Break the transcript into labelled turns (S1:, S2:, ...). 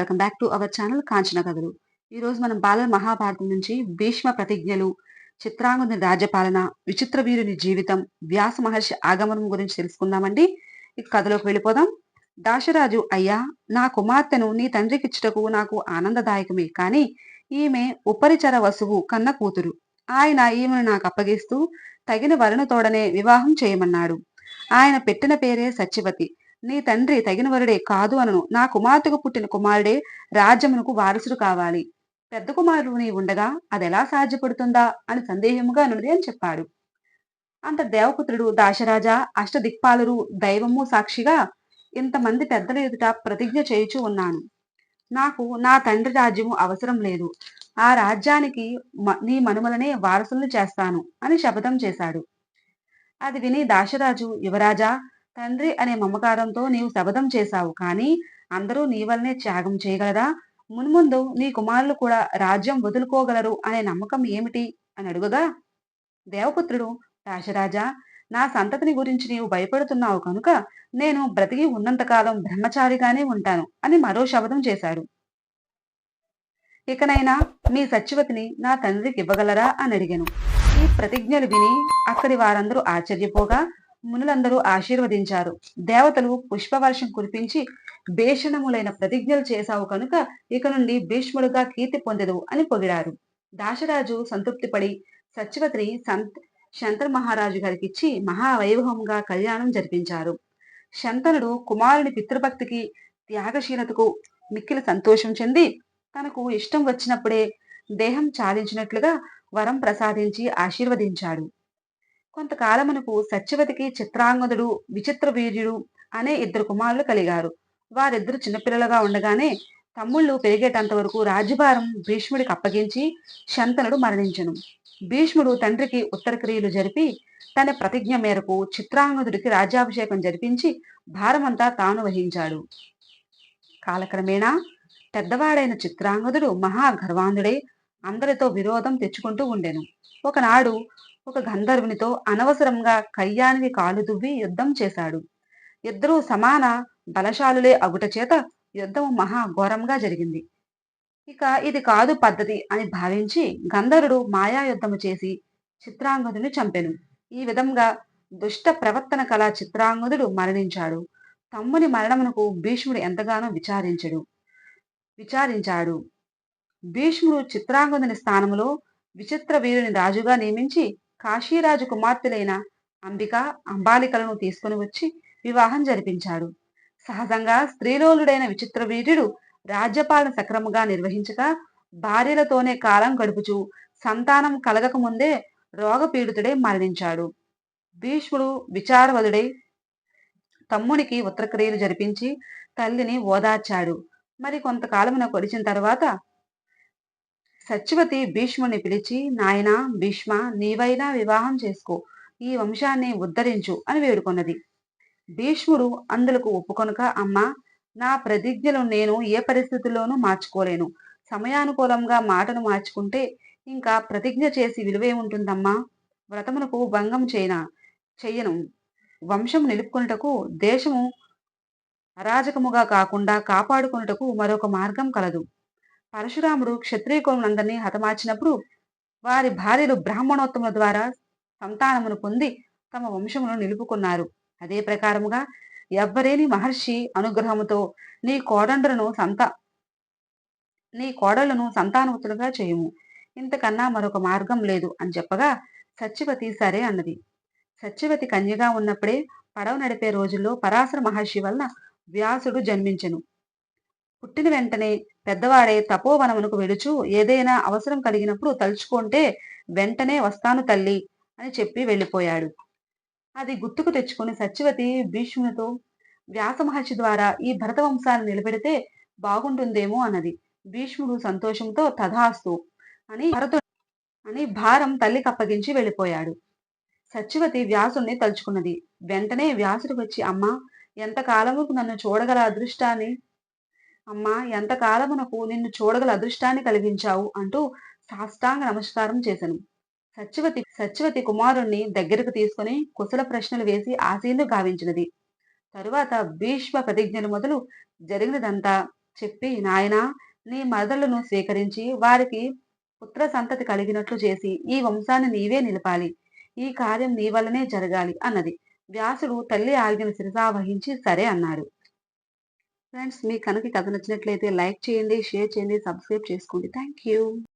S1: Welcome back to our channel Kanchana కథలు. ఈరోజు మనం బాల మహాభారతం నుంచి భీష్మ ప్రతిజ్ఞలు, చిత్రాంగదుని రాజ్యపాలన, విచిత్ర వీరుని జీవితం, వ్యాస మహర్షి ఆగమనం గురించి తెలుసుకుందామండి. ఇక కథలోకి వెళ్ళిపోదాం. దాశరాజు, అయ్యా, నా కుమార్తెను నీ తండ్రికిచ్చుటకు నాకు ఆనందదాయకమే, కాని ఈమె ఉపరిచర వసువు కన్న కూతురు. ఆయన ఈమెను నాకు అప్పగిస్తూ తగిన వరుణతోడనే వివాహం చేయమన్నాడు. ఆయన పెట్టిన పేరే సత్యవతి. నీ తండ్రి తగిన వరుడే కాదు అనను. నా కుమార్తెకు పుట్టిన కుమారుడే రాజ్యమునకు వారసుడు కావాలి. పెద్ద కుమారుడు నీ ఉండగా అదెలా సాధ్యపడుతుందా అని సందేహముగా నున్నది అని చెప్పాడు. అంత దేవపుత్రుడు, దాశరాజా, అష్టదిక్పాలురు, దైవము సాక్షిగా ఇంతమంది పెద్దల ఎదుట ప్రతిజ్ఞ చేయుచూ ఉన్నాను. నాకు నా తండ్రి రాజ్యము అవసరం లేదు. ఆ రాజ్యానికి నీ మనుమలనే వారసులను చేస్తాను అని శపథం చేశాడు. అది విని దాశరాజు, యువరాజా, తండ్రి అనే మమకారంతో నీవు శపథం చేశావు, కానీ అందరూ నీ వల్లనే త్యాగం చేయగలరా? మున్ముందు నీ కుమారులు కూడా రాజ్యం వదులుకోగలరు అనే నమ్మకం ఏమిటి అని అడుగగా, దేవపుత్రుడు, దాశరాజా, నా సంతతిని గురించి నీవు భయపడుతున్నావు కనుక నేను బ్రతికి ఉన్నంతకాలం బ్రహ్మచారిగానే ఉంటాను అని మరో శపథం చేశాడు. ఇకనైనా మీ సత్యవతిని నా తండ్రికి ఇవ్వగలరా అని అడిగాను. ఈ ప్రతిజ్ఞలు విని అక్కడి వారందరూ ఆశ్చర్యపోగా మునులందరూ ఆశీర్వదించారు. దేవతలు పుష్పవర్షం కురిపించి, భీషణములైన ప్రతిజ్ఞలు చేశావు కనుక ఇక నుండి భీష్ముడుగా కీర్తి పొందెదవు అని పొగిడారు. దాశరాజు సంతృప్తిపడి సత్యవతిని శంతన మహారాజు గారికి ఇచ్చి మహావైభవంగా కళ్యాణం జరిపించారు. శంతనుడు కుమారుని పితృభక్తికి, త్యాగశీలతకు మిక్కిలి సంతోషం చెంది తనకు ఇష్టం వచ్చినప్పుడే దేహం చాలించినట్లుగా వరం ప్రసాదించి ఆశీర్వదించాడు. కొంతకాలమునకు సత్యవతికి చిత్రాంగదుడు, విచిత్ర వీర్యుడు అనే ఇద్దరు కుమారులు కలిగారు. వారిద్దరు చిన్నపిల్లలుగా ఉండగానే తమ్ముళ్ళు పెరిగేటంత వరకు రాజ్యభారం భీష్ముడికి అప్పగించి శంతనుడు మరణించెను. భీష్ముడు తండ్రికి ఉత్తరక్రియలు జరిపి తన ప్రతిజ్ఞ మేరకు చిత్రాంగదుడికి రాజ్యాభిషేకం జరిపించి భారమంతా తాను వహించాడు. కాలక్రమేణా పెద్దవాడైన చిత్రాంగదుడు మహా గర్వాంధుడై అందరితో విరోధం తెచ్చుకుంటూ ఉండెను. ఒకనాడు ఒక గంధర్వునితో అనవసరంగా కయ్యానికి కాలు దువ్వి యుద్ధం చేశాడు. ఇద్దరూ సమాన బలశాలులే అగుట చేత యుద్ధం మహా ఘోరంగా జరిగింది. ఇక ఇది కాదు పద్ధతి అని భావించి గంధర్వుడు మాయా యుద్ధము చేసి చిత్రాంగదుని చంపెను. ఈ విధంగా దుష్ట ప్రవర్తన కల చిత్రాంగదుడు మరణించాడు. తమ్ముని మరణమునకు భీష్ముడు ఎంతగానో విచారించాడు. భీష్ముడు చిత్రాంగదుని స్థానంలో విచిత్ర వీరుని రాజుగా నియమించి కాశీరాజు కుమార్తెలైన అంబిక, అంబాలికలను తీసుకుని వచ్చి వివాహం జరిపించాడు. సహజంగా స్త్రీలోలుడైన విచిత్ర వీర్యుడు రాజ్యపాలన సక్రమంగా నిర్వహించక భార్యలతోనే కాలం గడుపుచూ సంతానం కలగక ముందే రోగపీడితుడై మరణించాడు. భీష్ముడు విచారవదుడై తమ్మునికి ఉత్తరక్రియలు జరిపించి తల్లిని ఓదార్చాడు. మరి కొంతకాలమున కొడిచిన తర్వాత సత్యవతి భీష్ముని పిలిచి, నాయనా భీష్మ, నీవైనా వివాహం చేసుకో, ఈ వంశాన్ని ఉద్ధరించు అని వేడుకొన్నది. భీష్ముడు అందులకు ఒప్పుకొనక, అమ్మా, నా ప్రతిజ్ఞలు నేను ఏ పరిస్థితుల్లోనూ మార్చుకోలేను. సమయానుకూలంగా మాటను మార్చుకుంటే ఇంకా ప్రతిజ్ఞ చేసి విలువేముంటుందమ్మా? వ్రతమునకు భంగం చెయ్యను. వంశం నిలుపుకొనుటకు, దేశము అరాజకముగా కాకుండా కాపాడుకొనుటకు మరొక మార్గం కలదు. పరశురాముడు క్షత్రియ కులములందరినీ హతమార్చినప్పుడు వారి భార్యలు బ్రాహ్మణోత్తముల ద్వారా సంతానమును పొంది తమ వంశమును నిలుపుకున్నారు. అదే ప్రకారముగా ఎవ్వరేని మహర్షి అనుగ్రహముతో నీ కోడళ్లను సంతానవతులుగా చేయుము. ఇంతకన్నా మరొక మార్గం లేదు అని చెప్పగా సత్యవతి సరే అన్నది. సత్యవతి కన్యగా ఉన్నప్పుడే పడవ నడిపే రోజుల్లో పరాశర మహర్షి వలన వ్యాసుడు జన్మించెను. పుట్టిన వెంటనే పెద్దవాడే తపోవనమునకు వెడుచు ఏదైనా అవసరం కలిగినప్పుడు తలుచుకుంటే వెంటనే వస్తాను తల్లి అని చెప్పి వెళ్ళిపోయాడు. అది గుర్తుకు తెచ్చుకొని సత్యవతి భీష్మునితో వ్యాస మహర్షి ద్వారా ఈ భరత వంశాన్ని నిలబెడితే బాగుంటుందేమో అన్నది. భీష్ముడు సంతోషంతో తథాస్తు అని భారం తల్లికి అప్పగించి వెళ్ళిపోయాడు. సత్యవతి వ్యాసుని తలుచుకున్నది. వెంటనే వ్యాసుడు వచ్చి, ఎంతకాలమునకు నిన్ను చూడగల అదృష్టాన్ని కలిగించావు అంటూ సాష్టాంగ నమస్కారం చేశాను. సత్యవతి కుమారుణ్ణి దగ్గరకు తీసుకుని కుశల ప్రశ్నలు వేసి ఆశీను గావించినది. తరువాత భీష్మ ప్రతిజ్ఞలు మొదలు జరిగినదంతా చెప్పి, నాయనా, నీ మరదలను స్వీకరించి వారికి పుత్ర సంతతి కలిగినట్లు చేసి ఈ వంశాన్ని నీవే నిలపాలి. ఈ కార్యం నీ వల్లనే జరగాలి అన్నది. వ్యాసుడు తల్లి ఆజ్ఞను శిరసావహించి సరే అన్నాడు. ఫ్రెండ్స్, మీకు కనుక ఈ కథ నచ్చినట్లయితే లైక్ చేయండి, షేర్ చేయండి, సబ్స్క్రైబ్ చేసుకోండి. Thank you.